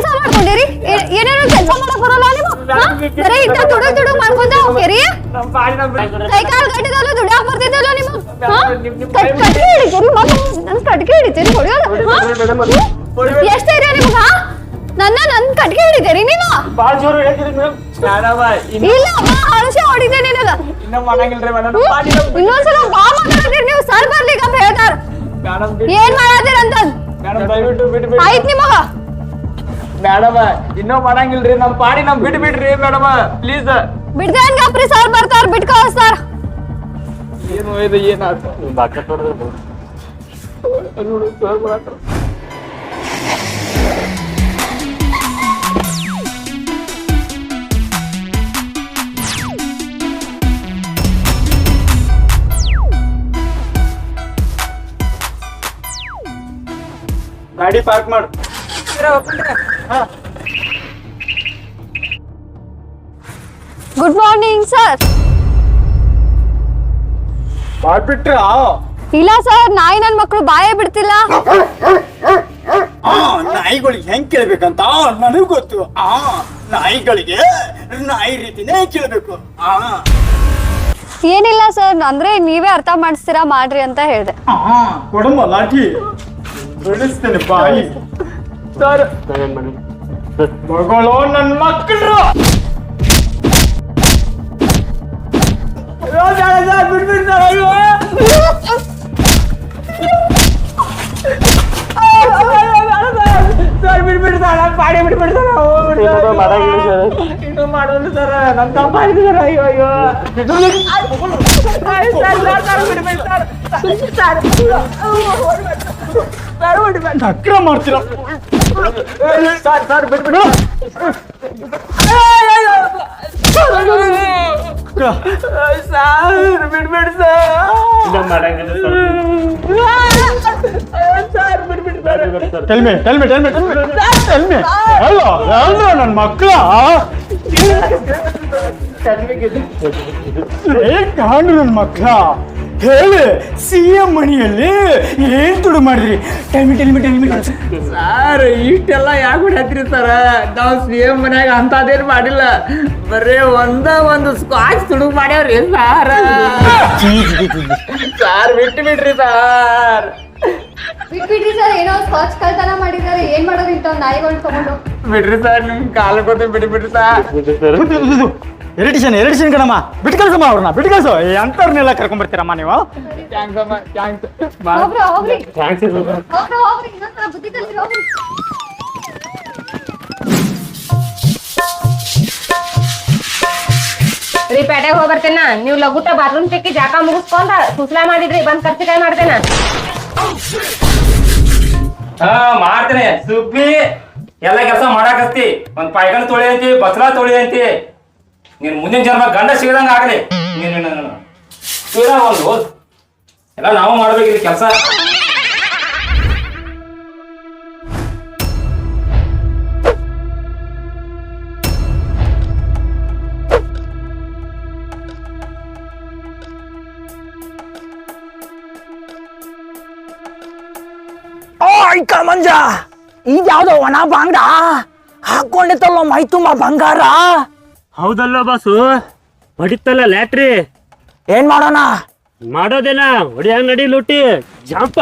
ಕೆಲಸ ಮಾಡ್ಕೊಂಡಿರಿ ಏನೇನೋ ಕೆಲಸ ಮಾಡಕ್ ಬರಲ್ಲ ನೀವು ಬರೀ ಇಂತ ತುಡು ಮಾಡ್ಕೊಂತ ಹೋಗ್ತೀರಿ ಕೈ ಕಾಲು ಗಟ್ಟಿದಲ್ಲ ದುಡಿಯಾಕ್ ಬರ್ತಿದ್ದಲ್ಲ ನೀವು ಕಟ್ಕೆ ಹಿಡಿತೀರಿ ನನ್ ಕಟ್ಕೆ ಹಿಡಿತೀರಿ ಹೊಡಿಯೋದು ಎಷ್ಟ ಇರ ನಿಮ್ಗ ನನ್ ಕಟ್ಕೆ ಹಿಡಿತೀರಿ ನೀವು ಇಲ್ಲ ಅಳಸೆ ಹೊಡಿದೆ ನಿನಗ ಇನ್ನೊಂದ್ಸಲ ಬಾ ಮಾತಾಡ್ತೀರಿ ನೀವು ಸರ್ ಬರ್ಲಿಕ್ಕ ಅಂತ ಹೇಳ್ತಾರ ಏನ್ ಮಾಡಾತೀರ ಅಂತ ಆಯ್ತು ನಿಮಗ ಮೇಡಮ್ ಇನ್ನೂ ಮಾಡಂಗಿಲ್ರಿ ನಮ್ ಪಾಡಿ ನಮ್ ಬಿಡ್ರಿ ಮೇಡಮ್ ಪ್ಲೀಸ್ ಬಿಡ್ದೇನ್ ಗಪ್ರಿ ಸರ್ ಬರ್ತಾರ ಬಿಟ್ ಕಳಿಸ್ತಾರ ಏನು ಇದು ಏನಾಯ್ತು ನೋಡು ಸರ್ ಬರಾಕ ಗಾಡಿ ಪಾರ್ಕ್ ಮಾಡು ಗುಡ್ ಮಾರ್ನಿಂಗ್ ಸರ್ ಮಾಡ್ಬಿಟ್ರ ಇಲ್ಲ ಸರ್ ನಾಯಿ ನನ್ ಮಕ್ಳು ಬಾಯೇ ಬಿಡ್ತಿಲ್ಲ ನಾಯಿಗಳಿಗೆ ಹೆಂಗ್ ಕೇಳ್ಬೇಕಂತ ನನಗ್ ಗೊತ್ತು ನಾಯಿಗಳಿಗೆ ನಾಯಿ ರೀತಿನೇ ಕೇಳ್ಬೇಕು ಏನಿಲ್ಲ ಸರ್ ಅಂದ್ರೆ ನೀವೇ ಅರ್ಥ ಮಾಡಿಸ್ತೀರಾ ಮಾಡ್ರಿ ಅಂತ ಹೇಳ್ದೆ ಕೊಡಮ್ಮ ಲಾಠಿ ಬಿಡಿಸ್ತೇನೆ ಬಾಯಿ ಸರ್ ಮಗಳು ನನ್ ಮಕ್ಕಳು ಸರ್ ಬಿಡ್ಬಿಡ್ತಾರ ಪಾಡಿ ಬಿಡ್ಬಿಡ್ತಾರ ಇನ್ನೂ ಮಾಡೋದು ಸರ್ ನನ್ ತಪ್ಪ ಆಯ್ತು ಸರ್ ಅಯ್ಯೋ ಅಕ್ರ ಮಾಡ್ತೀರ ಸರ್ ಬಿಡ್ಬಿಡು ಸರ್ ಬಿಡ್ಬಿಡ್ ಸರ್ ಬಿಡ್ಬಿಡ್ ಟೆಲ್ ಮಿ ಅಲ್ಲೋ ನನ್ ಮಕ್ಕಳ ಕಾಂಡು ನನ್ ಮಕ್ಕಳ ಹೇಳಿ CM ಮಣಿಯಲ್ಲಿ ಏನ್ ತುಡು ಮಾಡಿದ್ರಿ ಟೆಲ್ಮಿ ಸರ್ ಇಷ್ಟೆಲ್ಲ ಯಾಕೆ ಬಿಡತ್ರಿ ಸರ್ ನಾವು CM ಮನ್ಯಾಗ ಅಂತದೇನ್ ಮಾಡಿಲ್ಲ ಬರೇ ಒಂದು ಸ್ಕಾಚ್ ತುಡುಗ್ ಮಾಡ್ಯಾವ್ರಿ ಸರ್ ಬಿಟ್ಬಿಡ್ರಿ ಸರ್ ಬಿಟ್ಬಿಡ್ರಿ ಸರ್ ಏನೋ ಸ್ಕಾಚ್ ಕಳ್ತನ ಮಾಡಿದ್ದಾರೆ ಏನ್ ಮಾಡೋದು ಇಂತ ನಾಯಿಗಳನ್ನ ತಗೊಂಡು ಬಿಡ್ರಿ ಸರ್ ನಿಮ್ ಕಾಲ ಗೊತ್ತ ಬಿಟ್ಬಿಡ್ರಿ ಸರ್ ಎರಡಿಷನ್ ಕಣಮ್ಮ ಬಿಟ್ಟು ಕಳ್ಸಮ್ಮ ಅವ್ರನ್ನ ಬಿಟ್ಟು ಕಳ್ಸು ಅಂತವ್ರನ್ನೆಲ್ಲ ಕರ್ಕೊಂಡ್ ಬರ್ತೀರಮ್ಮ ನೀವು ಥ್ಯಾಂಕ್ಸ್ ಅಮ್ಮ ಥ್ಯಾಂಕ್ಸ್ ಹೋಗ್ರಿ ಥ್ಯಾಂಕ್ಸ್ ಹೋಗ್ರಿ ಇನ್ನೊಂದ್ಸಲ ಬುದ್ಧಿ ಕಲ್ತ್ರಿ ಹೋಗ್ರಿ ರೀ ಪೇಟೆಗೆ ಹೋಗಿ ಬರ್ತೇನ ನೀವು ಲಗುಟ ಬಾತ್ರೂಮ್ ಚೆಕ್ಕಿ ಜಾಕ ಮುಗಿಸ್ಕೊಂಡ ಸುಸ್ಲಾ ಮಾಡಿದ್ರಿ ಬಂದ್ ಖರ್ಚಿಕಾಯಿ ಮಾಡ್ತೇನ ಮಾಡ್ತೇನೆ ಸುಬ್ಬಿ ಎಲ್ಲ ಕೆಲಸ ಮಾಡಾಕಸ್ತಿ ಒಂದ್ ಪಾಯ್ಗಣ ತೊಳಿ ಅಂತಿ ಬಸ್ಲಾ ತೊಳಿ ಅಂತಿ ನೀನ್ ಮುಂದಿನ ಜನ್ಮ ಗಂಡ ಸಿಗದಂಗ ಆಗಲಿ ನೀನು ಒಂದು ಎಲ್ಲ ನಾವು ಮಾಡ್ಬೇಕಿರಿ ಕೆಲಸ ಮಂಜ ಇದ್ಯಾವ್ದೋ ಒಣ ಬಾಂಗ್ಡ ಹಾಕೊಂಡಿತ್ತಲ್ಲ ಮೈ ತುಂಬ ಬಂಗಾರ ಹೌದಲ್ಲ ಬಾಸು ಹೊಡಿತಲ್ಲ ಲ್ಯಾಟ್ರಿ ಏನ್ ಮಾಡೋಣ ಮಾಡೋದೇನ ಹೊಡಿಯ ನಡಿ ಲೂಟಿ ಜಾಂಪ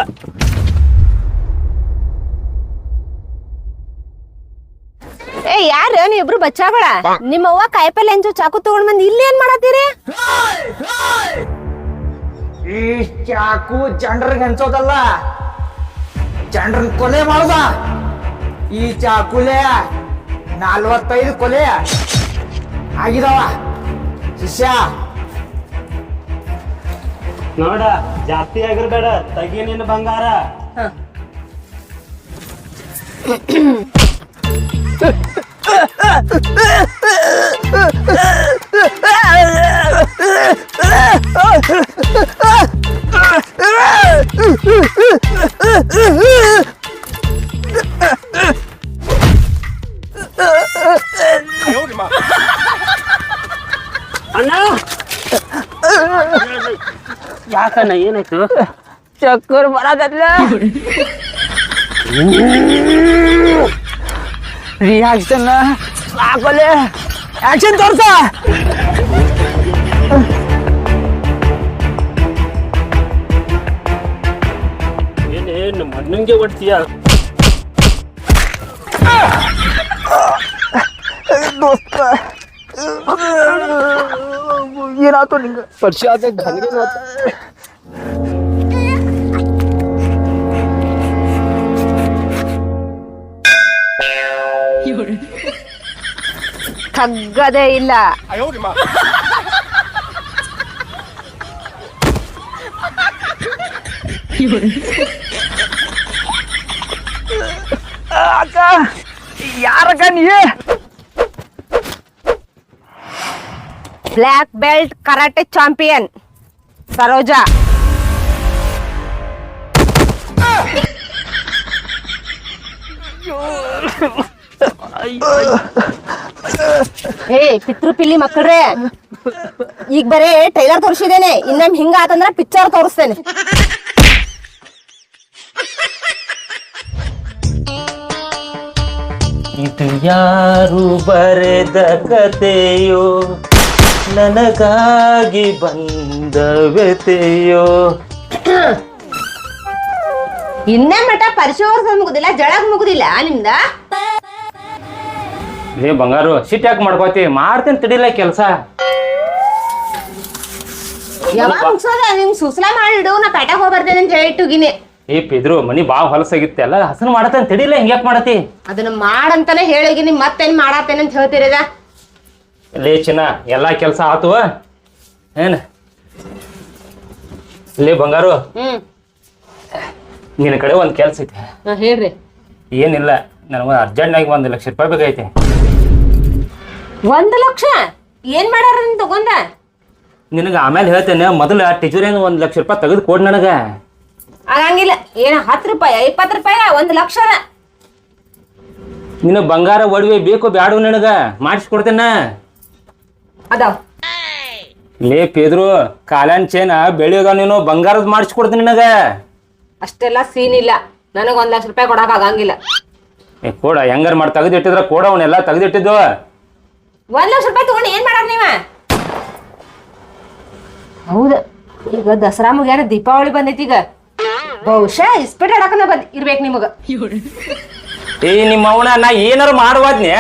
ಏ ಯಾರ ನೀವ್ ಇಬ್ರು ಬಚ್ಚಾಬೇಡ ನಿಮ್ಮವ್ವ ಕಾಯಿಪಲ್ಲೆ ಎಂಜು ಚಾಕು ತಗೊಂಡ್ ಬಂದ್ ಇಲ್ಲಿ ಏನ್ ಮಾಡತ್ತೀರಿ ಈ ಚಾಕು ಜನರಿಗೆ ಹಂಚೋದಲ್ಲ ಜನರನ್ನ ಕೊಲೆ ಮಾಡುದ ಈ ಚಾಕುಲೆ 45 ಕೊಲೆ ಆಗಿದಾವ ಶಿಷ್ಯ ನೋಡ ಜಾಸ್ತಿ ಆಗಿರ್ಬೇಡ ತಗಿ ನಿನ್ನ ಬಂಗಾರ ಅಣ್ಣ ಯಾಕಣ್ಣ ಏನಾಯ್ತು ಚಕ್ಕರ್ ಬರದಲ್ಲ ರಿಯಾಕ್ಷನ್ ಸಾಕೊಲೆ ಆಕ್ಷನ್ ತೋರ್ಸ. ಏನೇನು ಮಣ್ಣಂಗೆ ಹೊಡ್ತೀಯ? ದೋಸ್ತ ಏನಾಯ್ತು ನಿಂಗೆ? ಪಶ್ಚಾತ್ತ ತಗ್ಗದೇ ಇಲ್ಲ. ಅಕ್ಕ ಯಾರಕ್ಕ ನೀ? Black belt karate champion Saroja. ಪಿತೃಪಿಲ್ಲಿ ಮಕ್ಕಳ್ರೆ, ಈಗ ಬರೇ ಟೈಲರ್ ತೋರಿಸಿದ್ದೇನೆ, ಇನ್ನೊಮ್ಮೆ ಹಿಂಗ ಆತಂದ್ರ ಪಿಕ್ಚರ್ ತೋರಿಸ್ತೇನೆ. ಇದು ಯಾರು ಬರೆದ ಕಥೆಯೋ, ನನಗಾಗಿ ಬಂದ ವ್ಯತೆಯೋ. ಇನ್ನೇ ಮಠ ಪರಿಶೋಧನೆ ಮುಗುದಿಲ್ಲ, ಜಳಗ್ ಮುಗುದಿಲ್ಲ ನಿಮ್ದ. ಏ ಬಂಗಾರು, ಸಿಟ್ ಯಾಕೆ ಮಾಡ್ಕೋತಿ? ಮಾಡ್ತೇನೆ ತಡಿಲ್ಲ ಕೆಲಸ. ಯಾವಾಗ ಮುಗ್ಸೋದ? ನಿಮ್ ಸುಸ್ಲಾ ಮಾಡಿಡು, ನಾ ಪೇಟೆಗೆ ಹೋಗಿ ಬರ್ತೇನೆ ಅಂತ ಹೇಳಿಟ್ಟುಗಿನಿ. ಏ ಪಿದ್ರು, ಮನಿ ಬಾಳ ಹೊಲಸಾಗಿತ್ತೆ, ಎಲ್ಲ ಹಸನ್ ಮಾಡತ್ತೇನೆ ತಡಿಲ್ಲ, ಹಿಂಗ್ಯಾಕ್ ಮಾಡತಿ? ಅದನ್ನ ಮಾಡಂತಾನೆ ಹೇಳಿಗಿನಿ, ಮತ್ತೇನ್ ಮಾಡತ್ತೇನೆ ಅಂತ ಹೇಳ್ತಿರದ. ಲೇ ಚಿನ್ನ, ಎಲ್ಲಾ ಕೆಲಸ ಆತು ಏನ್? ಲೇ ಬಂಗಾರು, ನಿನ್ನ ಕಡೆ ಒಂದ್ ಕೆಲ್ಸ ಐತಿ. ಹೇಳ್ರಿ. ಏನಿಲ್ಲ, ನನಗೆ ಅರ್ಜೆಂಟ್ನಾಗಿ 1 ಲಕ್ಷ ರೂಪಾಯಿ ಬೇಕಾಯ್ತಿ. 1 ಲಕ್ಷ? ಏನ್ ಮಾಡ್ಯಾರ ನಿನ್ ತಗೊಂಡ? ನಿನಗೆ ಆಮೇಲೆ ಹೇಳ್ತೇನೆ, ಮೊದಲ ಟೀಚರೇನು 1 ಲಕ್ಷ ರೂಪಾಯಿ ತೆಗೆದು ಕೊಡ್ ನನಗ. ಆಗಂಗಿಲ್ಲ. ಏನ 10 ರೂಪಾಯಿ 20 ರೂಪಾಯಿ 1 ಲಕ್ಷ ನಿನ್ನ ಬಂಗಾರ ಒಡವೆ ಬೇಕು ಬ್ಯಾಡು ನನಗ? ಮಾಡಿಸ್ಕೊಡ್ತೇನ. ಅದಾವ್. ಲೇ ಪೇದ್ರು, ಕಾಲನ್ ಚೇನ ಬೆಳಿಯೋಗ ನೀನು ಬಂಗಾರದ ಮಾಡಿಸ್ಕೊಡ್ತೀನಿ ನಿನಗ. ಅಷ್ಟೆಲ್ಲ ಸೀನ್ ಇಲ್ಲ, ನನಗ 1 ಲಕ್ಷ ರೂಪಾಯಿ ಕೊಡಕ್ ಆಗಂಗಿಲ್ಲ. ಏ ಕೋಡ, ಹೆಂಗಾರ ಮಾಡಿ ತೆಗೆದಿಟ್ಟಿದ್ರ ಕೋಡ, ಅವನ್ನೆಲ್ಲ ತೆಗೆದಿಟ್ಟಿದ್ದು. 1 ಲಕ್ಷ ರೂಪಾಯಿ ತಗೊಂಡು ಏನ್ ಮಾಡಾರ ನೀವ? ಹೌದ, ಈಗ ದಸರಾ ಮುಗ್ಯಾರ, ದೀಪಾವಳಿ ಬಂದೈತಿ. ಈಗ ಬಹುಶಃ ಇಸ್ಪೇಟ್ ಆಡಕನ ಇರ್ಬೇಕು ನಿಮಗ. ಏ ನಿಮ್ಮ ಅವನ, ನಾ ಏನಾರ ಮಾಡುವಾದ್ನೆ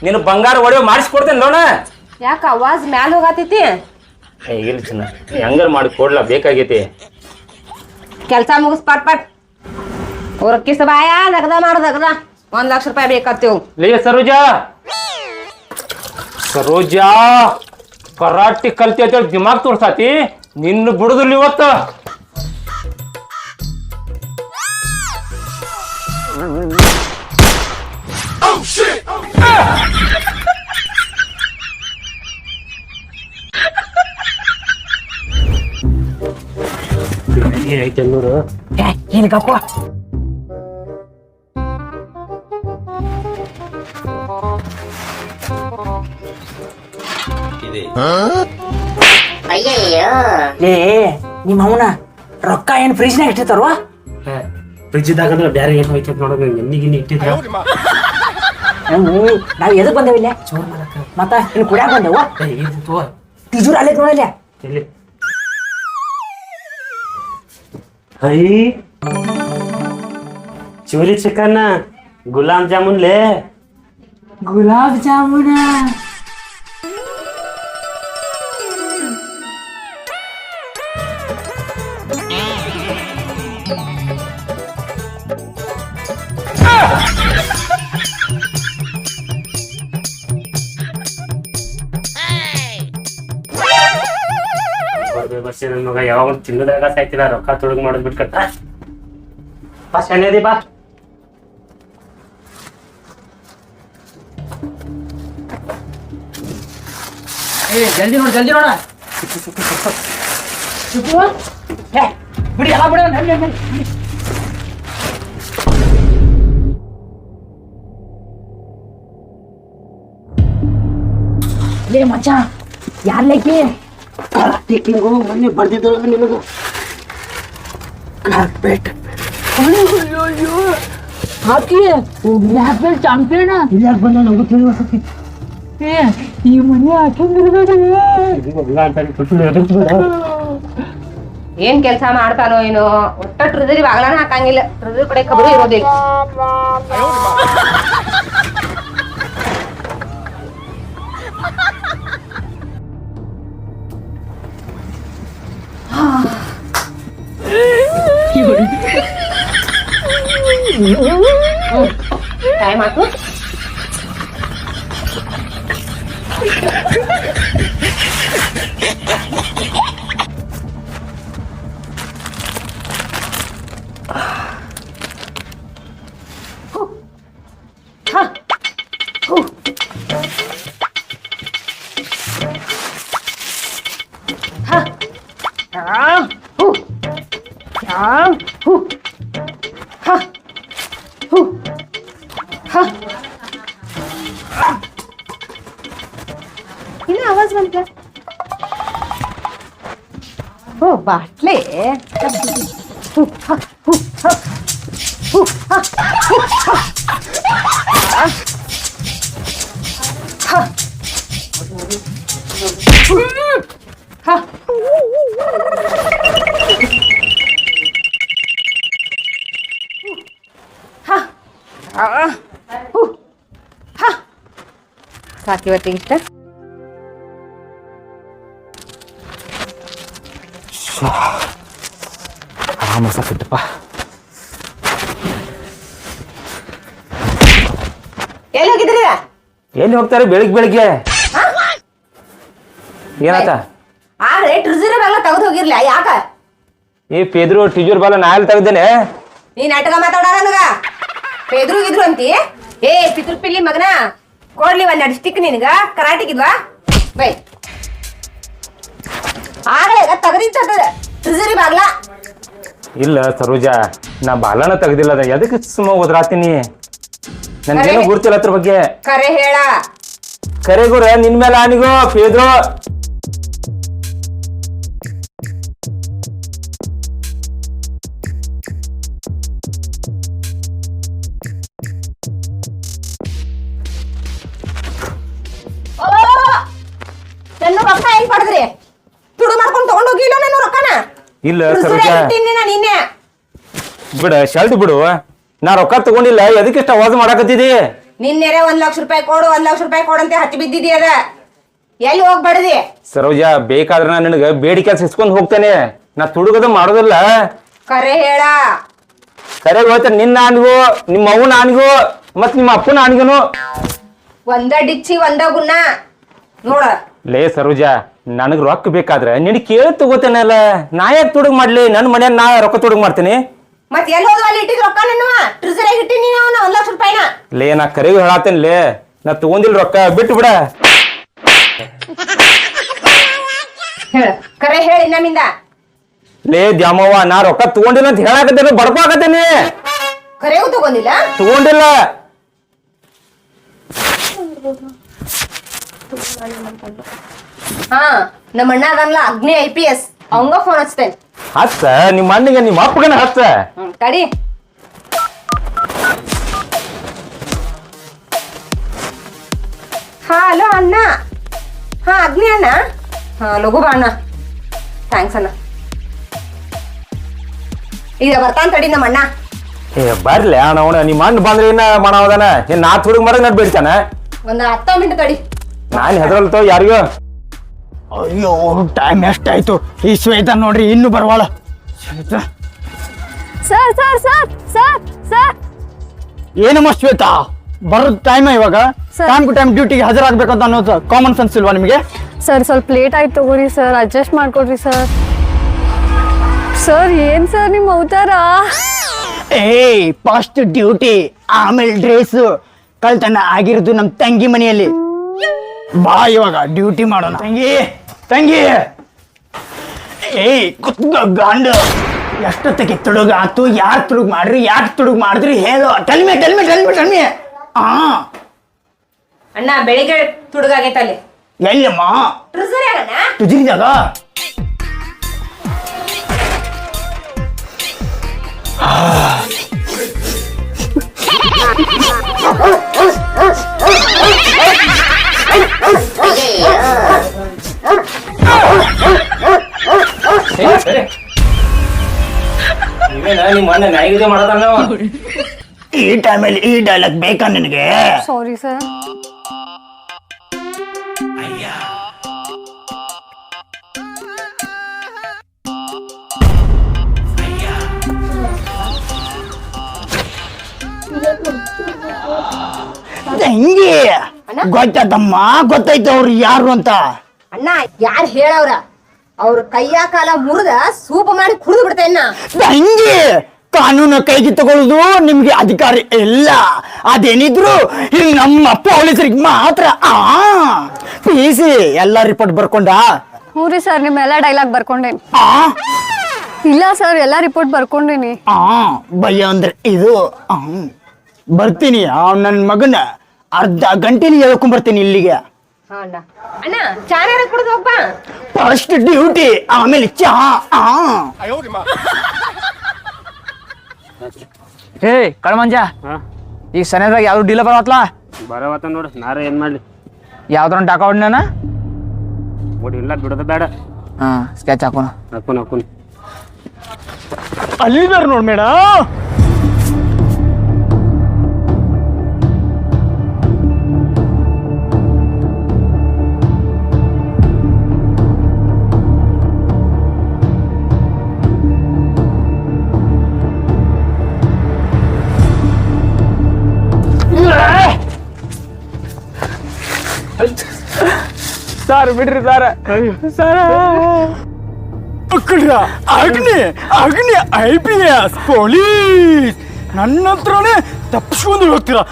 ನೀನು ಬಂಗಾರ ಒಡವೆ ಮಾಡಿಸ್ಕೊಡ್ತೇನೆ ನೋಡ. ಯಾಕ ಅವಾಜ್ ಮ್ಯಾಲ ಹೋಗತೈತಿ? ಏ ಇಲ್ಲ ಚಿನ್ನ, ಹೆಂಗಾರ ಮಾಡಿ ಕೊಡ್ಲಾ, ಬೇಕಾಗೈತಿ. ಕೆಲ್ಸ ಮುಗಿಸ್ ಪಟ್ ಪಟ್ ಅವ್ರಕ್ಕಿ ಸಬಾಯ ದಗದ ಮಾಡೋದಗದ. 1 ಲಕ್ಷ ರೂಪಾಯಿ ಬೇಕಾಗ್ತೇವ್. ಲೇ ಸರೋಜಾ, ಸರೋಜಾ ಕರಾಟಿ ಕಲ್ತಿ ಅಂತೇಳಿ ದಿಮಾಗ್ ತೋರ್ಸಾತಿ, ನಿನ್ನ ಬಿಡುದಿಲ್ಲ ಇವತ್ತು. ಏನೈತೆ ನೋಡು. ಏನಕ್ಕಪ್ಪ? ಏ ನಿಮ್ಮ ಅವನ ರೊಕ್ಕ ಏನ್ ಫ್ರಿಜ್ನಾಗ ಇಟ್ಟಿರ್ತಾರವ? ಫ್ರಿಜ್ ಇದ್ದಾಗಂದ್ರೆ ಬೇರೆ ಏನು ಹೋಯ್ತೈತೆ ನೋಡೋದು, ಎಣ್ಣಿಗಿನಿ ಇಟ್ಟಿದ್ರ. ನಾವ್ ಎದಕ್ ಬಂದೇವಿಲ್ಲ? ಚೋರ್ ಮಾಡಕ. ಮತ್ತ ಇನ್ನು ಕುಡ್ಯಾಕ ಬಂದೇವ? ತಿಜೂರ್ ಅಲ್ಲೇ ನೋಡಲ್ಲ. ಹೈ ಚೂರಿ ಚಿಕನ್, ಗುಲಾಬ್ ಜಾಮೂನ್. ಲೇ ಗುಲಾಬ್ ಜಾಮೂನ? ಬಸ್ ನನ್ನ ಮಗ ಯಾವಾಗ ತಿನ್ನದಾಗ ಸಾಯ್ತಿಲ್ಲ, ರೊಕ್ಕ ತೊಡಗ್ ಮಾಡೋದ್ ಬಿಟ್ಕಟ್ಟ. ಬಾ ಸಣ್ಣದಿ ಬಾ. ಏ ಜಲ್ದಿ ನೋಡ, ಜಲ್ದಿ ನೋಡ. ಬಿಡಿ, ಎಲ್ಲ ಬಿಡ. ಲೇ ಮಚ್ಚ, ಯಾರ್ ಲೇಕಿ? ಮೊನ್ನೆ ಬರ್ದಿದ್ದಲ್ಲ ನಿನಗ. ಕಾರ್ಪೆಟ್. ಹಾಕಿ ನ್ಯಾಷನಲ್ ಚಾಂಪಿಯನ್ ಯಾಕೆ ಬಂದ ನಮಗೂ ತಿಳಿವಸತಿ ಈ ಮನೆ ಹಾಕಿಂದಿರ್ಬೇಡಿ. ಏನ್ ಕೆಲ್ಸ ಮಾಡ್ತಾನೋ ಏನೋ ಒಟ್ಟ ಟ್ರೆಜರಿ ಬಾಗ್ಲಾನ ಹಾಕಂಗಿಲ್ಲ ಟ್ರೆಜರಿ ಕಡೆ ಖಬರು ಇರೋದಿಲ್ಲ. ಟೈಮ್ ಆಯ್ತು. ಇನ್ನ ಆವಾಜ್ ಬಂತ. ಓ ಬಾಟ್ಲೆ ಸಾಕಿವತ್ತಿಗೆ ಇಷ್ಟ. ಆರಾಮ ಸಾಕಿಟ್ಟಪ್ಪ. ಎಲ್ಲಿ ಹೋಗಿದ್ರಿ? ಎಲ್ಲಿ ಹೋಗ್ತಾರೆ ಬೆಳಿಗ್ಗೆ ಏನಾತ? ಆದ್ರೆ ಟ್ರಿಜರಿ ಬಾಗ್ಲ ತೆಗೆದು ಹೋಗಿರ್ಲಿ ಯಾಕ? ಈ ಪೇದ್ರು ಟಿಜೂರ್ ಬಾಲ ನಾ ಎಲ್ಲಿ ತೆಗ್ದೇನೆ? ನೀ ನಾಟಕ ಮಾತಾಡ ನನಗ ಪೇದ್ರು ಗಿದ್ರು ಅಂತಿ. ಏ ಪಿತೃ ಪಿಲ್ಲಿ ಮಗನ ಕೊಡ್ಲಿ ಒಂದ್ ಸ್ಟಿಕ್ ನಿನಗ ಕರಾಟಿಗಿದ್ವಾ ಬೈ ಆಗಲೇ ತೆಗದಿತ್ತದ ಟ್ರಿಜರಿ ಬಾಗ್ಲ. ಇಲ್ಲ ಸರೋಜಾ, ನಾ ಬಾಲನ ತೆಗ್ದಿಲ್ಲ. ಅದ ಎದಕ್ಕೆ ಸುಮ್ಮ ಓದ್ರಾತೀನಿ? ನನ್ಗೇನು ಗುರ್ತಿಲ್ಲ ಅದ್ರ ಬಗ್ಗೆ. ಕರೆ ಹೇಳ. ಕರೆ ಗುರ ನಿನ್ ಮೇಲೆ ಆನಿಗೋ ಪೇದ್ರು. ನನ್ನ ರೊಕ್ಕ ಹೆಂಗ್ ಪಡೆದ್ರಿ? ತುಡು ಮಾಡ್ಕೊಂಡು ತಗೊಂಡ್ ಹೋಗಿಲ್ಲ ನನ್ನ ರೊಕ್ಕನ. ಇಲ್ಲ ಸರೋಜಾ, ನಿನ್ನೆ ಬಿಡ ಶರ್ಟ್ ಬಿಡು. ನಾ ರೊಕ್ಕ ತಗೊಂಡಿಲ್ಲ. ಎದಕ್ಕಿಷ್ಟ ಅವಾಜ್ ಮಾಡಾಕತ್ತಿದಿ? ನಿನ್ನೆರೆ 1 ಲಕ್ಷ ರೂಪಾಯಿ ಕೊಡು 1 ಲಕ್ಷ ರೂಪಾಯಿ ಕೊಡಂತೆ ಹತ್ತಿ ಬಿದ್ದಿದಿ. ಅದ ಎಲ್ಲಿ ಹೋಗ್ಬಾರ್ದಿ? ಸರೋಜಾ, ಬೇಕಾದ್ರೆ ನಾ ನಿನಗ ಬೇಡಿ ಕೆಲ್ಸ ಇಸ್ಕೊಂಡ್ ಹೋಗ್ತೇನೆ. ನಾ ತುಡುಗದ ಮಾಡೋದಿಲ್ಲ. ಕರೆ ಹೇಳ. ಕರೆಗೆ ಹೋಗ್ತಾರೆ. ನಿನ್ನ ಆನಿಗೂ, ನಿಮ್ಮ ಅವ್ವನ ಆನಿಗೂ, ಮತ್ ನಿಮ್ಮ ಅಪ್ಪನ ಆನಿಗನು ಒಂದ ಡಿಚ್ಚಿ ಒಂದ ಗುಣ ನೋಡ. ಲೇ ಸರೋಜಾ, ನನಗ್ ರೊಕ್ಕ ಬೇಕಾದ್ರೆ ನಿನ್ ಕೇಳಿ ತಗೋತೇನಲ್ಲ. ನಾ ಯಾಕೆ ತುಡುಗ್ ಮಾಡ್ಲಿ? ನನ್ನ ಮನ್ಯಾಗ ನಾ ರೊಕ್ಕ ತುಡುಗ್ ಮಾಡ್ತೀನಿ. ಮತ್ ಎಲ್ಲಿ ಹೋದ್ವ ಅಲ್ಲಿ ಇಟ್ಟಿದ್ ರೊಕ್ಕ ನನ್ನ ಟ್ರೆಜರಿಯಾಗ ಇಟ್ಟಿನಿ ಅವನ 1 ಲಕ್ಷ ರೂಪಾಯಿನ. ಲೇ ನಾ ಕರೆಗೂ ಹೇಳತ್ತೇನೆ. ಲೇ ನಾ ತಗೊಂದಿಲ್ ರೊಕ್ಕ, ಬಿಟ್ಟು ಬಿಡ. ಹೇಳ ಕರೆ ಹೇಳಿ ನಮ್ಮಿಂದ. ಲೇ ದ್ಯಾಮವ್ವ, ನಾ ರೊಕ್ಕ ತಗೊಂಡಿಲ್ಲ ಅಂತ ಹೇಳಾಕತ್ತೇನೆ, ಬಡ್ಕೋಕತ್ತೇನೆ. ಕರೆಗೂ ತಗೊಂಡಿಲ್ಲ? ತಗೊಂಡಿಲ್ಲ. ಹಾ, ನಮ್ಮ ಅಣ್ಣ ಅದನ್ಲ ಅಗ್ನಿ IPS ಅವಂಗ ಫೋನ್ ಹಚ್ತೇನೆ. ಹಚ್ಚ ನಿಮ್ಮ ಅಣ್ಣಗೆ, ನಿಮ್ಮ ಅಪ್ಪಗನ ಹಚ್ಚ. ತಡಿ. ಹಾ ಹಲೋ ಅಣ್ಣ. ಹಾ ಅಗ್ನಿ ಅಣ್ಣ. ಹಾ ಲಘು ಬಾ ಅಣ್ಣ. ಥ್ಯಾಂಕ್ಸ್ ಅಣ್ಣ. ಈಗ ಬರ್ತಾನ ತಡಿ ನಮ್ಮ ಅಣ್ಣ. ಏ ಬರ್ಲಿ ಅಣ್ಣ. ನಿಮ್ಮ ಅಣ್ಣ ಬಂದ್ರೆ ಏನ ಮಾಡವದಾನ? ಏನ್ ನಾ ತುಡುಗ್ ಮಾಡ ನಡ್ ಬೇಡ್ತಾನ? ಒಂದ್ 10 ಮಿನಿಟ್ ತಡಿ. ನಾನ್ ಹೆದರಲ್ತೋ ಯಾರಿಗೂ. ಅಯ್ಯೋ ಟೈಮ್ ಎಷ್ಟಾಯ್ತು? ಈ ಶ್ವೇತಾ ನೋಡ್ರಿ ಇನ್ನು ಬರವಾಳ. Shweta sir sir sir sir sir ಏನಮ್ಮ ಶ್ವೇತಾ, ಬರೋದ್ ಟೈಮ್ ಇವಾಗ. ಟೈಮ್ ಟು ಟೈಮ್ ಡ್ಯೂಟಿಗೆ ಹಾಜರಾಗ್ಬೇಕಂತ ಅನ್ನೋದು ಕಾಮನ್ ಸೆನ್ಸ್ ಇಲ್ವಾ ನಿಮಗೆ? ಸರ್ ಸ್ವಲ್ಪ ಲೇಟ್ ಆಯ್ತು ತಗೋರಿ ಸರ್, ಅಡ್ಜಸ್ಟ್ ಮಾಡ್ಕೊಡ್ರಿ ಸರ್. ಸರ್ ಏನ್ ಸರ್ ನಿಮ್ಮ ಅವತಾರ? ಏಯ್ ಫಸ್ಟ್ ಡ್ಯೂಟಿ ಆಮೇಲೆ ಡ್ರೆಸ್. ಕಳ್ತನ ಆಗಿರೋದು ನಮ್ ತಂಗಿ ಮನೆಯಲ್ಲಿ. ಬಾ ಇವಾಗ ಡ್ಯೂಟಿ ಮಾಡೋಣ. ತಂಗಿ ತಂಗಿ, ಏಯ್ ಕುತ್ಕ ಗಂಡು. ಎಷ್ಟೊತ್ತಿಗೆ ತುಡುಗ ಆತು? ಯಾರು ತುಡುಗ್ ಮಾಡ್ರಿ? ಯಾಕೆ ತುಡುಗ್ ಮಾಡಿದ್ರಿ ಹೇಳು. ಟಲ್ಮೆ ಟಲ್ಮೆ ಟಲ್ಮೆ ಟಲ್ಮೆ. ಅಣ್ಣ ಬೆಳಿಗ್ಗೆ ತುಡುಗಾಗೈತ ಅಲ್ಲಿ. ಎಲ್ಲಮ್ಮ? ಟ್ರೆಜರಿಯಾಗಣ್ಣ. ತುಜಿರಿದಾಗ ನೀವೇನ ನಿಮ್ಮ ಅಣ್ಣ ನಾಯಿಗಿದೆ ಮಾಡತಾನ ನಾವು ಈ ಟೈಮಲ್ಲಿ ಈ ಡೈಲಾಗ್ ಬೇಕಾ ನಿನಗೆ? Sorry sir. ತಂಗಿ ಗೊತ್ತಾಯ್ತಮ್ಮ, ಗೊತ್ತಾಯ್ತು ಅವ್ರು ಯಾರು ಅಂತ. ಅಣ್ಣ ಯಾರು ಹೇಳವ್ರ? ಅವ್ರ ಕೈಯ ಕಾಲ ಮುರಿದ ಸೂಪ ಮಾಡಿ ಕುಡಿದು ಬಿಡ್ತೇನ. ತಂಗಿ ಕಾನೂನು ಕೈಗೆ ತಗೊಳ್ಳೋದು ನಿಮ್ಗೆ ಅಧಿಕಾರ ಇಲ್ಲ. ಅದೇನಿದ್ರು ಇಲ್ಲಿ ನಮ್ಮ ಪೊಲೀಸರಿಗೆ ಮಾತ್ರ. ಪೀಸಿ ಎಲ್ಲ ರಿಪೋರ್ಟ್ ಬರ್ಕೊಂಡ? ಹ್ಞೂ ರೀ ಸರ್, ನಿಮ್ಮೆಲ್ಲ ಡೈಲಾಗ್ ಬರ್ಕೊಂಡೇನಿ. ಇಲ್ಲ ಸರ್, ಎಲ್ಲ ರಿಪೋರ್ಟ್ ಬರ್ಕೊಂಡೇನಿ. ಭಯ ಅಂದ್ರೆ ಇದು. ಬರ್ತೀನಿ ನನ್ನ ಮಗನ ಅರ್ಧ ಗಂಟೆಲಿ ಹೇಳ್ಕೊಂಡ್ ಬರ್ತೀನಿ ಇಲ್ಲಿಗೆ. ಅಣ್ಣ ಅಣ್ಣ ಚಾರ ಕುಡಿದು ಹೋಗ್ಬ. ಫಸ್ಟ್ ಡ್ಯೂಟಿ, ಆಮೇಲೆ ಚಹಾ. ಹೇ ಕಳ್ಮಂಜ, ಹಾ ಈಗ ಸನೇದಾಗ ಯಾವ್ದು ಡೀಲ ಬರವತ್ಲ? ಬರವತ್ತ ನೋಡು, ನಾರ ಏನ್ ಮಾಡ್ಲಿ? ಯಾವ್ದ್ರ ಟಾಕ ಹೊಡ್ನ ಒಡಿ ಇಲ್ಲ ಬಿಡೋದ ಬೇಡ. ಹಾ ಸ್ಕೆಚ್ ಹಾಕೋಣ. ಹಾಕೋನ್ ಹಾಕೋನ್. ಅಲ್ಲಿದಾರ ನೋಡ್ ಮೇಡ. ಸರ್ ಬಿಡ್ರಿ ಸರ್. ಮಕ್ಕಳ್ರ ಅಗ್ನಿ ಅಗ್ನಿ IPS ಪೊಲೀಸ್ ನನ್ನ ಹತ್ರನೇ ತಪ್ಪಿಸ್ಕೊಂಡು ಹೋಗ್ತೀರಾ?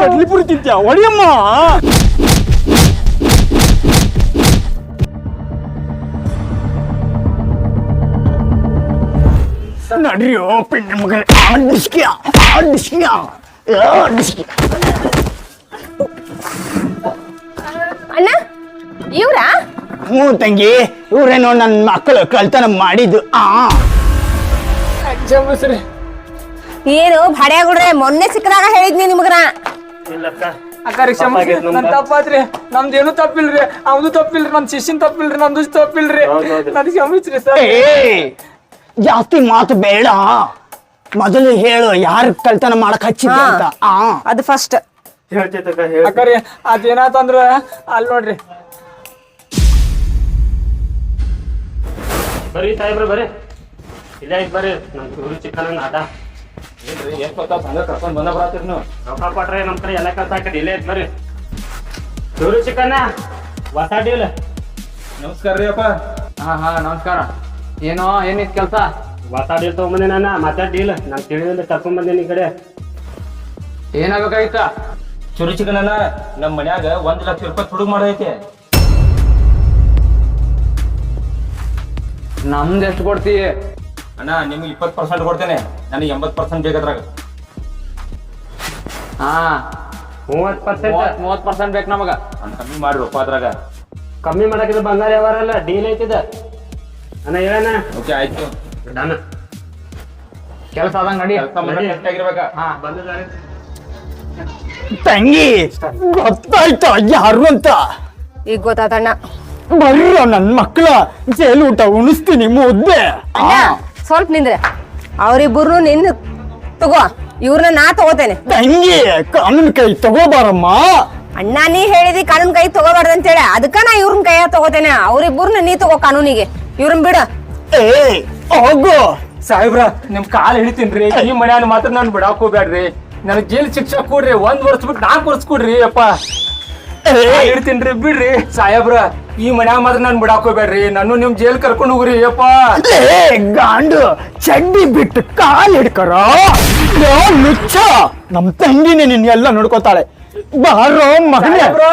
ಕಡ್ಲಿಪುರಿ ತಿಂತ್ಯಾ? ಹೊಡಿಯಮ್ಮ. ನಡ್ರಿಯೋ ಪಿಂಡ ಮಗನ. ಅಣ್ಣ ಇವ್ರಾ? ಹ್ಞೂ ತಂಗಿ, ಇವ್ರೇನೋ ನನ್ನ ಮಕ್ಕಳು ಕಳ್ತನ ಮಾಡಿದ್ದು. ಏನು ಭಾಡ್ಯಾ ಗುಡ್ರೆ, ಮೊನ್ನೆ ಸಿಕ್ಕದಾಗ ಹೇಳಿದ್ನಿ ನಿಮ್ಗನ. ಇಲ್ಲಕ್ಕ ಅಕ್ಕಾರಿ ಕ್ಷಮಿಸ್ರಿ, ನನ್ ತಪ್ಪಾತ್ರಿ. ನಮ್ದೇನು ತಪ್ಪಿಲ್ರಿ, ಅವ್ದು ತಪ್ಪಿಲ್ರಿ, ನಮ್ ಶಿಷ್ಯನ್ ತಪ್ಪಿಲ್ರಿ, ನಮ್ದು ತಪ್ಪಿಲ್ರಿ. ನನ್ ಕ್ಷಮಿಸ್ರಿ ಸರ್. ಜಾಸ್ತಿ ಮಾತು ಬೇಡ, ಮೊದಲು ಹೇಳು ಯಾರು ಕಳ್ತನ ಮಾಡಕ್ ಹಚ್ಚಿದ್ದ ಅಂತ. ಅದು ಫಸ್ಟ್ ಹೇಳ್ತೈತಕ್ಕ ಹೇಳ. ಅಕ್ಕಾರಿ ಅದೇನಾತಂದ್ರ ಅಲ್ಲಿ ನೋಡ್ರಿ. ಬರ್ರಿ ಸಾಹೇಬ್ರ ಬರ್ರಿ, ಇಲ್ಲೇ ಐತ್ ಬರ್ರಿ. ನಮ್ ಚೂರು ಚಿಕ್ಕನ ಆಟ ಕರ್ಕೊಂಡ್ ಬಂದ ಬರತ್ತೀರಿ ನೀವು. ರೊಕ್ಕ ಕೊಟ್ರೆ ನಮ್ ಕಡೆ ಎಲ್ಲ ಕೆಲಸ ಹಾಕಿ ಇಲ್ಲೇ ಐತ್ ಬರ್ರಿ. ಚೂರು ಚಿಕ್ಕನ ಹೊಸ ಡೀಲ್. ನಮಸ್ಕಾರ ರೀ ಅಪ್ಪ. ಹಾ ನಮಸ್ಕಾರ. ಏನೋ ಏನಿತ್ ಕೆಲ್ಸ? ಹೊಸ ಡೀಲ್ ತಗೊಂಬಂದೆ ನಾನು, ಮತ್ತೆ ಡೀಲ್ ನಾನು ತಿಳಿದ್ರೆ ಕರ್ಕೊಂಡ್ ಬಂದೇನಿ ಈ ಕಡೆ. ಏನಾಗಬೇಕಾಗಿತ್ತ? ಚುರಿ ಚಿಕನನ್ನ ನಮ್ಮ ಮನ್ಯಾಗ 1 ಲಕ್ಷ ರೂಪಾಯಿ ತುಡುಗ್ ಮಾಡೈತಿ. ನಮ್ದು ಎಷ್ಟು ಕೊಡ್ತಿ? ಅಣ್ಣ ನಿಮ್ಗೆ 20% ಕೊಡ್ತೇನೆ, ನನಗೆ 80% ಬೇಕಾದ್ರಾಗ. ಹಾ 30%. 30% ಬೇಕು ನಮಗ. ಅಣ್ಣ ಕಮ್ಮಿ ಮಾಡ್ರಿ ಒಪ್ಪ ಅದ್ರಾಗ. ಕಮ್ಮಿ ಮಾಡಕಿದ್ರೆ ಬಂಗಾರ ಯಾವಾರಲ್ಲ ಡೀಲ್ ಐತಿದ. ಅಣ್ಣ ಹೇಳಣ್ಣ. ಓಕೆ ಆಯ್ತು. ಡನ್. ಕೆಲಸ ಆದಂಗ ನಡಿ. ಕೆಲಸ ಕರೆಕ್ಟಾಗಿರ್ಬೇಕ. ಹಾ ಬಂದಿದ್ದಾರೆ. ತಂಗಿ ಗೊತ್ತಾಯ್ತಾ ಯಾರು ಅಂತ? ಈಗ ಗೊತ್ತಾತಣ್ಣ. ಬರ್ರ ನನ್ ಮಕ್ಕಳ ಜೈಲು ಊಟ ಉಣಿಸ್ತೀನಿ ಮುದ್ದೆ. ಅಣ್ಣ ಸ್ವಲ್ಪ ನಿಂದ್ರೆ, ಅವ್ರಿಬ್ಬರು ನಿನ್ ತಗೋ, ಇವ್ರನ್ನ ನಾ ತಗೋತೇನೆ. ತಂಗಿ ಕಾನೂನು ಕೈ ತಗೋಬಾರಮ್ಮ. ಅಣ್ಣ ನೀ ಹೇಳಿದಿ ಕಾನೂನ್ ಕೈ ತಗೋಬಾರ್ದು ಅಂತ ಹೇಳಿ, ಅದಕ್ಕ ನಾ ಇವ್ರನ್ನ ಕೈಯ ತಗೋತೇನೆ. ಅವ್ರಿಬ್ಬರನ್ನ ನೀ ತಗೋ ಕಾನೂನಿಗೆ, ಇವ್ರನ್ನ ಬಿಡ. ಹೋಗು ಸಾಹೇಬ್ರ ನಿಮ್ ಕಾಲ್ ಹಿಡಿತೀನ್ರಿ. ಈ ಮನ್ಯಾನ ಮಾತ್ರ ನಾನು ಬಿಡಾಕ್ ಹೋಗ್ಬೇಡ್ರಿ. ನನಗೆ ಜೈಲ್ ಶಿಕ್ಷೆ ಕೊಡ್ರಿ, 1 ವರ್ಷ ಬಿಟ್ಟು 4 ವರ್ಷ ಕೊಡ್ರಿ ಅಪ್ಪ. ಹಿಡ್ತೀನ್ರಿ, ಬಿಡ್ರಿ ಸಾಹೇಬ್ರ. ಈ ಮನ್ಯಾಗ ಮಾತ್ರ ನಾನು ಬಿಡಾಕ್ ಹೋಗ್ಬೇಡ್ರಿ. ನಾನು ನಿಮ್ ಜೈಲ್ ಕರ್ಕೊಂಡು ಹೋಗ್ರಿ ಅಪ್ಪ. ಗಾಂಡು ಚಡ್ಡಿ ಬಿಟ್ಟು ಕಾಲ್ ಹಿಡ್ಕರ ಮುಚ್ಚ. ನಮ್ ತಂಗಿನೇ ನಿನ್ ಎಲ್ಲ ನೋಡ್ಕೋತಾಳೆ. ಬಾರೋ ಮಗನೇ. ಸಾಹೇಬ್ರ